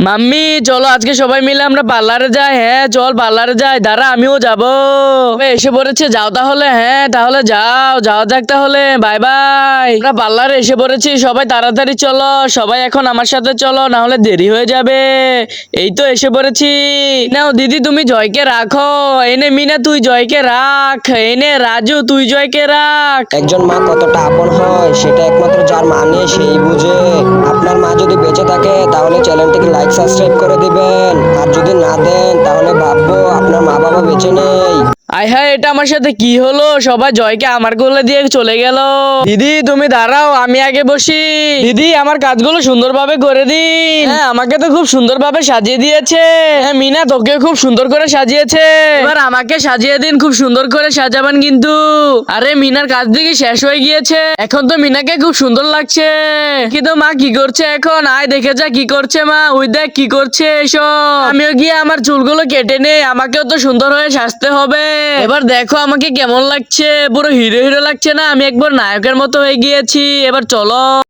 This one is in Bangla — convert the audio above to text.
মাম্মি চলো আজকে সবাই মিলে আমরা পার্লারে যাই। হ্যাঁ চল পার্লারে যাই, দাঁড়া আমিও যাবো। এসে পড়েছে, যাও তাহলে। হ্যাঁ তাহলে যাও, যাওয়া যাক তাহলে, বাই বাই। আমরা পার্লারে এসে পড়েছি, সবাই তাড়াতাড়ি চলো, সবাই এখন আমার সাথে চলো, না হলে দেরি হয়ে যাবে। এই তো এসে পড়েছি। নাও দিদি তুমি জয়কে রাখো, এনে মিনা তুই জয়কে রাখ, এনে রাজু তুই জয়কে রাখ। একজন মা কতটা আপন হয় সেটা একমাত্র যার মা নেই সেই বুঝে। আপনার মা যদি বেঁচে থাকে তাহলে চ্যানেলটিকে লাইক সাবস্ক্রাইব করে দিবেন, আর যদি না দেন তাহলে ভাববো আপনার মা বাবা বেঁচে নেই। আয় হায়, এটা আমার সাথে কি হলো? সবাই জয়কে আমার কোলে দিয়ে চলে গেল। দিদি তুমি দাঁড়াও, আমি আগে বসি। দিদি আমার কাজগুলো সুন্দরভাবে করে দিন। হ্যাঁ আমাকে তো খুব সুন্দরভাবে সাজিয়ে দিয়েছে। হ্যাঁ মিনা তোকে খুব সুন্দর করে সাজিয়েছে, এবার আমাকে সাজিয়ে দিন, খুব সুন্দর করে সাজাবেন কিন্তু। আরে মিনার কাজ দিকে শেষ হয়ে গিয়েছে, এখন তো মিনাকে খুব সুন্দর লাগছে। কিন্তু মা কি করছে এখন? আয় দেখে যা কি করছে মা, ওই দেখ কি করছে এসব। আমিও গিয়ে আমার চুলগুলো কেটে নেই, আমাকেও তো সুন্দর হয়ে সাজতে হবে। এবার দেখো আমাকে কেমন লাগছে, পুরো হিরো হিরো লাগছে না? আমি একবার নায়কের মতো হয়ে গিয়েছি। এবার চলো।